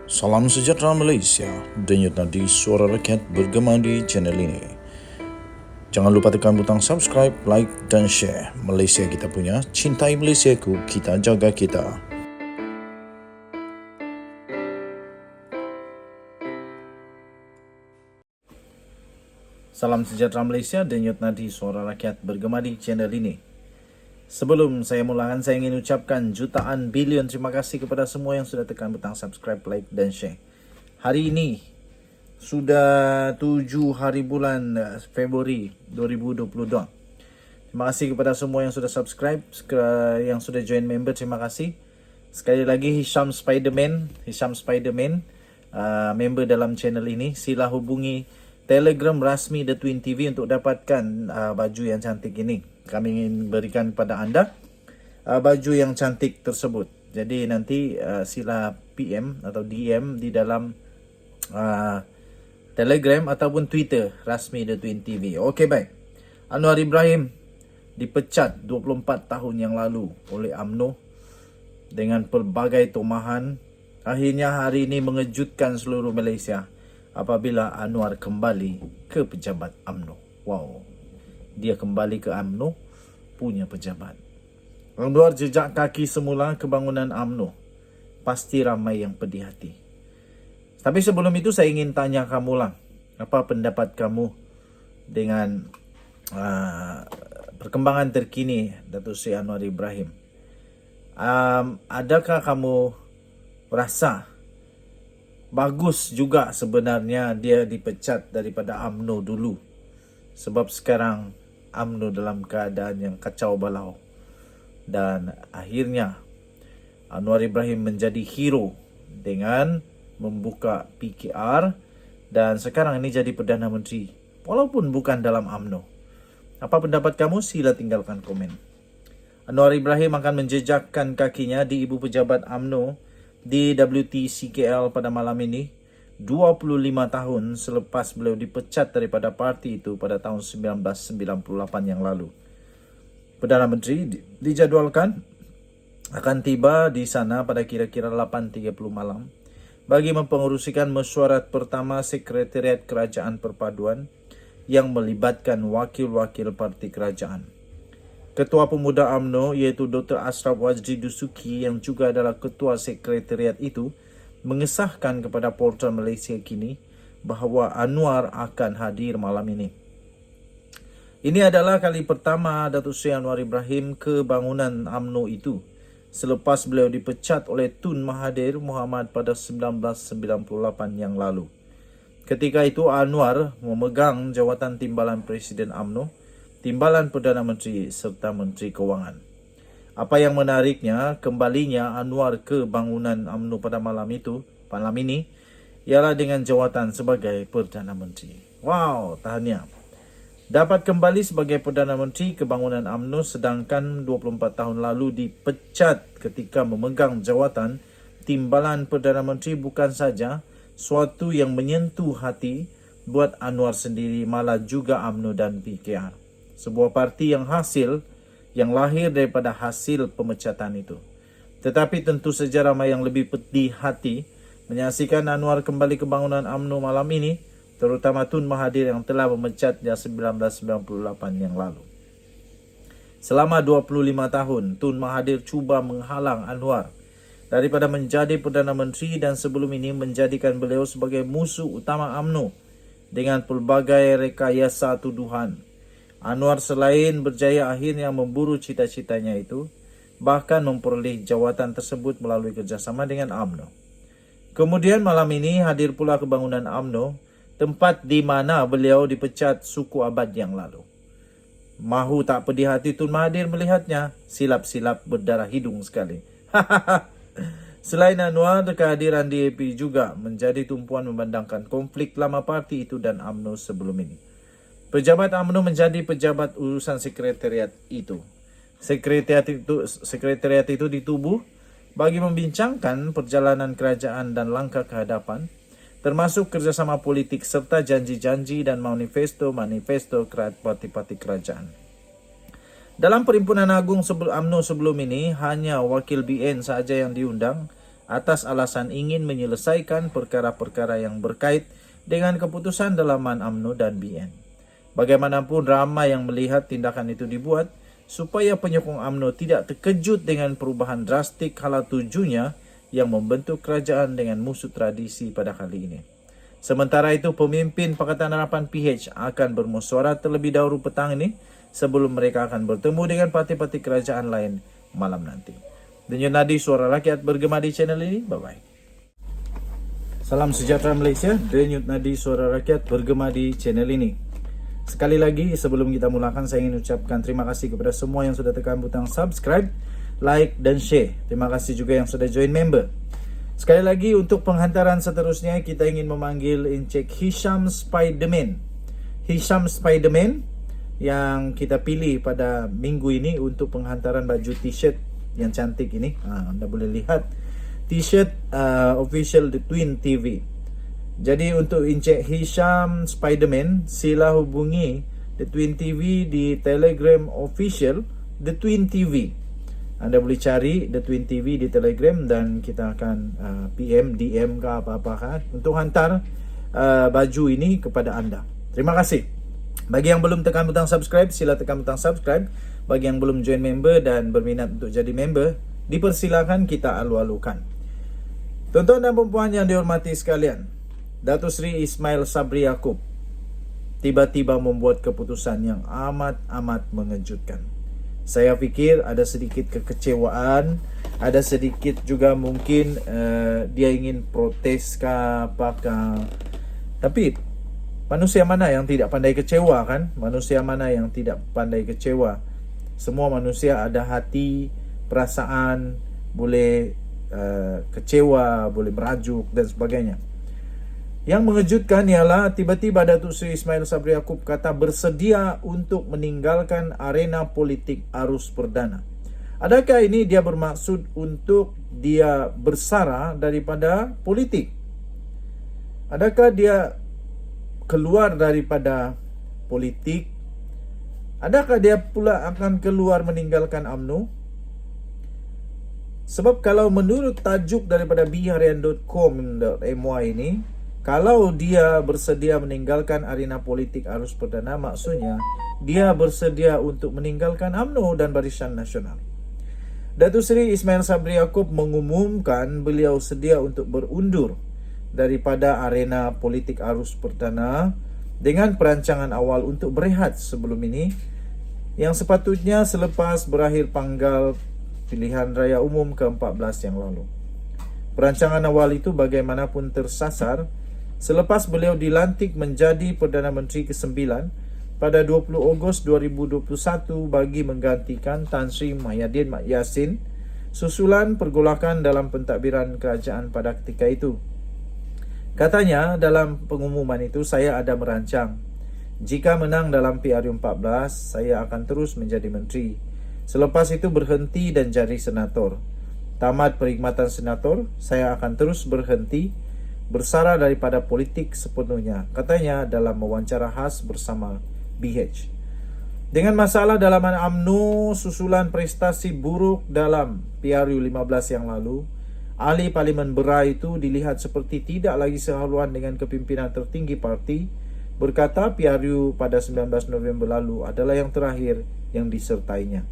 Salam sejahtera Malaysia, denyut nadi suara rakyat bergema di channel ini. Jangan lupa tekan butang subscribe, like dan share. Malaysia kita punya, cintai Malaysiaku, kita jaga kita. Salam sejahtera Malaysia, denyut nadi suara rakyat bergema di channel ini. Sebelum saya mulakan, saya ingin ucapkan jutaan bilion terima kasih kepada semua yang sudah tekan butang subscribe, like dan share. Hari ini sudah 7 hari bulan Februari 2022. Terima kasih kepada semua yang sudah subscribe, yang sudah join member, terima kasih. Sekali lagi Hisham Spiderman, member dalam channel ini. Sila hubungi Telegram rasmi The Twin TV untuk dapatkan baju yang cantik ini. Kami ingin berikan kepada anda baju yang cantik tersebut. Jadi nanti sila PM atau DM di dalam Telegram ataupun Twitter rasmi The Twin TV. Okey, baik. Anwar Ibrahim dipecat 24 tahun yang lalu oleh UMNO dengan pelbagai tomahan. Akhirnya hari ini mengejutkan seluruh Malaysia apabila Anwar kembali ke pejabat UMNO. Wow. Dia kembali ke UMNO punya pejabat. Anwar jejak kaki semula kebangunan UMNO. Pasti ramai yang pedih hati. Tapi sebelum itu saya ingin tanya kamu lah. Apa pendapat kamu dengan perkembangan terkini Datuk Seri Anwar Ibrahim? Adakah kamu rasa bagus juga sebenarnya dia dipecat daripada UMNO dulu? Sebab sekarang UMNO dalam keadaan yang kacau balau. Dan akhirnya Anwar Ibrahim menjadi hero dengan membuka PKR. Dan sekarang ini jadi Perdana Menteri. Walaupun bukan dalam UMNO. Apa pendapat kamu? Sila tinggalkan komen. Anwar Ibrahim akan menjejakkan kakinya di Ibu Pejabat UMNO di WTCKL pada malam ini, 25 tahun selepas beliau dipecat daripada parti itu pada tahun 1998 yang lalu. Perdana Menteri dijadualkan akan tiba di sana pada kira-kira 8.30 malam bagi mempengerusikan mesyuarat pertama Sekretariat Kerajaan Perpaduan yang melibatkan wakil-wakil parti kerajaan. Ketua Pemuda UMNO iaitu Dr. Ashraf Wajdi Dusuki yang juga adalah ketua sekretariat itu mengesahkan kepada portal Malaysia Kini bahawa Anwar akan hadir malam ini. Ini adalah kali pertama Datuk Seri Anwar Ibrahim ke bangunan UMNO itu selepas beliau dipecat oleh Tun Mahathir Mohamad pada 1998 yang lalu. Ketika itu Anwar memegang jawatan Timbalan Presiden UMNO, Timbalan Perdana Menteri serta Menteri Kewangan. Apa yang menariknya, kembalinya Anwar ke bangunan UMNO pada malam ini, ialah dengan jawatan sebagai Perdana Menteri. Wow, tahniah. Dapat kembali sebagai Perdana Menteri ke bangunan UMNO sedangkan 24 tahun lalu dipecat ketika memegang jawatan Timbalan Perdana Menteri bukan saja suatu yang menyentuh hati buat Anwar sendiri, malah juga UMNO dan PKR. Sebuah parti yang lahir daripada hasil pemecatan itu. Tetapi tentu saja ramai yang lebih pedih hati menyaksikan Anwar kembali ke bangunan UMNO malam ini, terutama Tun Mahathir yang telah memecatnya 1998 yang lalu. Selama 25 tahun, Tun Mahathir cuba menghalang Anwar daripada menjadi Perdana Menteri dan sebelum ini menjadikan beliau sebagai musuh utama UMNO dengan pelbagai rekayasa tuduhan. Anwar selain berjaya akhirnya memburu cita-citanya itu, bahkan memperoleh jawatan tersebut melalui kerjasama dengan UMNO. Kemudian malam ini hadir pula ke bangunan UMNO, tempat di mana beliau dipecat suku abad yang lalu. Mahu tak pedih hati Tun Mahathir melihatnya, silap-silap berdarah hidung sekali. Selain Anwar, kehadiran DAP juga menjadi tumpuan memandangkan konflik lama parti itu dan UMNO sebelum ini. Pejabat UMNO menjadi pejabat urusan sekretariat itu. Sekretariat itu ditubuh bagi membincangkan perjalanan kerajaan dan langkah ke hadapan, termasuk kerjasama politik serta janji-janji dan manifesto parti-parti kerajaan. Dalam Perhimpunan Agung UMNO sebelum ini, hanya wakil BN sahaja yang diundang atas alasan ingin menyelesaikan perkara-perkara yang berkait dengan keputusan dalaman UMNO dan BN. Bagaimanapun ramai yang melihat tindakan itu dibuat supaya penyokong UMNO tidak terkejut dengan perubahan drastik hala tujunya yang membentuk kerajaan dengan musuh tradisi pada kali ini. Sementara itu, pemimpin Pakatan Harapan PH akan bermusyawarah terlebih dahulu petang ini sebelum mereka akan bertemu dengan parti-parti kerajaan lain malam nanti. Denyut nadi suara rakyat bergema di channel ini. Bye-bye. Salam sejahtera Malaysia. Denyut nadi suara rakyat bergema di channel ini. Sekali lagi sebelum kita mulakan, saya ingin ucapkan terima kasih kepada semua yang sudah tekan butang subscribe, like dan share. Terima kasih juga yang sudah join member. Sekali lagi untuk penghantaran seterusnya kita ingin memanggil Encik Hisham Spiderman. Hisham Spiderman yang kita pilih pada minggu ini untuk penghantaran baju t-shirt yang cantik ini. Anda boleh lihat t-shirt official The Twin TV. Jadi untuk Encik Hisham Spiderman, sila hubungi The Twin TV di Telegram official The Twin TV. Anda boleh cari The Twin TV di Telegram dan kita akan PM, DM ke apa-apa untuk hantar baju ini kepada anda. Terima kasih. Bagi yang belum tekan butang subscribe, sila tekan butang subscribe. Bagi yang belum join member dan berminat untuk jadi member, dipersilakan kita alu-alukan. Tuan-tuan dan puan yang dihormati sekalian, Datuk Seri Ismail Sabri Yaakob tiba-tiba membuat keputusan yang amat-amat mengejutkan. Saya fikir ada sedikit kekecewaan, ada sedikit juga mungkin dia ingin protes ke apakah. Tapi manusia mana yang tidak pandai kecewa kan? Manusia mana yang tidak pandai kecewa? Semua manusia ada hati, perasaan, boleh kecewa, boleh merajuk dan sebagainya. Yang mengejutkan ialah tiba-tiba Datuk Seri Ismail Sabri Yaakob kata bersedia untuk meninggalkan arena politik arus perdana. Adakah ini dia bermaksud untuk dia bersara daripada politik? Adakah dia keluar daripada politik? Adakah dia pula akan keluar meninggalkan UMNO? Sebab kalau menurut tajuk daripada bharian.com.my ini, kalau dia bersedia meninggalkan arena politik arus perdana, maksudnya dia bersedia untuk meninggalkan UMNO dan Barisan Nasional. Datuk Seri Ismail Sabri Yaakob mengumumkan beliau sedia untuk berundur daripada arena politik arus perdana dengan perancangan awal untuk berehat sebelum ini yang sepatutnya selepas berakhir panggal pilihan raya umum ke-14 yang lalu. Perancangan awal itu bagaimanapun tersasar selepas beliau dilantik menjadi Perdana Menteri ke-9 pada 20 Ogos 2021 bagi menggantikan Tan Sri Muhyiddin Yassin susulan pergolakan dalam pentadbiran kerajaan pada ketika itu. Katanya dalam pengumuman itu, saya ada merancang jika menang dalam PRU14 saya akan terus menjadi menteri. Selepas itu berhenti dan jadi senator. Tamat perkhidmatan senator, saya akan terus berhenti bersara daripada politik sepenuhnya, katanya dalam wawancara khas bersama BH. Dengan masalah dalaman UMNO susulan prestasi buruk dalam PRU 15 yang lalu, ahli Parlimen Berai itu dilihat seperti tidak lagi sehaluan dengan kepimpinan tertinggi parti, berkata PRU pada 19 November lalu adalah yang terakhir yang disertainya.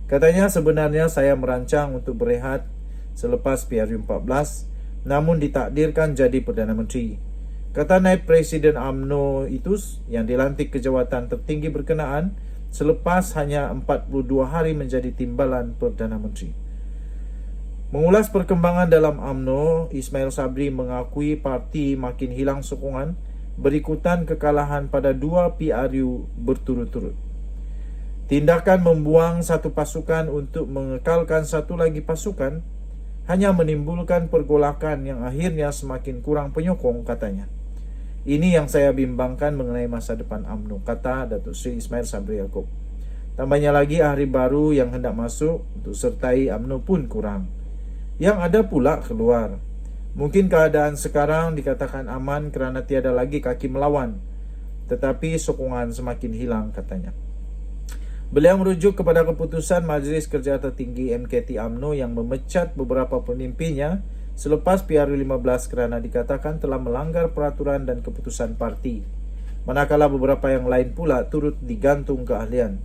Katanya sebenarnya saya merancang untuk berehat selepas PRU 14, namun ditakdirkan jadi Perdana Menteri. Kata naib Presiden UMNO itu yang dilantik ke jawatan tertinggi berkenaan selepas hanya 42 hari menjadi timbalan Perdana Menteri. Mengulas perkembangan dalam UMNO, Ismail Sabri mengakui parti makin hilang sokongan berikutan kekalahan pada 2 PRU berturut-turut. Tindakan membuang satu pasukan untuk mengekalkan satu lagi pasukan hanya menimbulkan pergolakan yang akhirnya semakin kurang penyokong, katanya. Ini yang saya bimbangkan mengenai masa depan UMNO, kata Datuk Seri Ismail Sabri Yaakob. Tambahnya lagi ahli baru yang hendak masuk untuk sertai UMNO pun kurang. Yang ada pula keluar. Mungkin keadaan sekarang dikatakan aman kerana tiada lagi kaki melawan, tetapi sokongan semakin hilang, katanya. Beliau merujuk kepada keputusan Majlis Kerja Tertinggi MKT UMNO yang memecat beberapa pemimpinnya selepas PRU15 kerana dikatakan telah melanggar peraturan dan keputusan parti. Manakala beberapa yang lain pula turut digantung keahlian.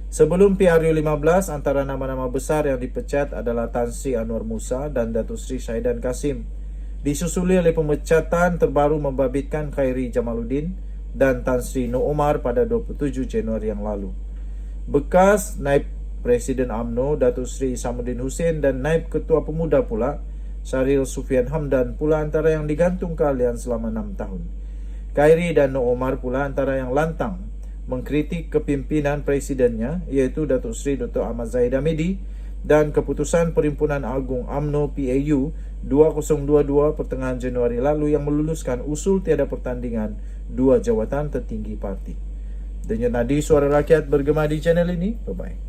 Sebelum PRU15, antara nama-nama besar yang dipecat adalah Tan Sri Anwar Musa dan Datuk Seri Syahidan Kasim. Disusuli oleh pemecatan terbaru membabitkan Khairi Jamaluddin dan Tan Sri Nur Omar pada 27 Januari yang lalu. Bekas Naib Presiden UMNO Datuk Seri Isamuddin Hussein dan Naib Ketua Pemuda pula Syaril Sufian Hamdan pula antara yang digantung keahlian selama 6 tahun. Khairi dan Nur Omar pula antara yang lantang mengkritik kepimpinan presidennya, iaitu Datuk Seri Dr. Ahmad Zahid Hamidi, dan keputusan Perhimpunan Agung UMNO PAU 2022 pertengahan Januari lalu yang meluluskan usul tiada pertandingan 2 jawatan tertinggi parti. Denyut nadi suara rakyat bergema di channel ini. Bye-bye.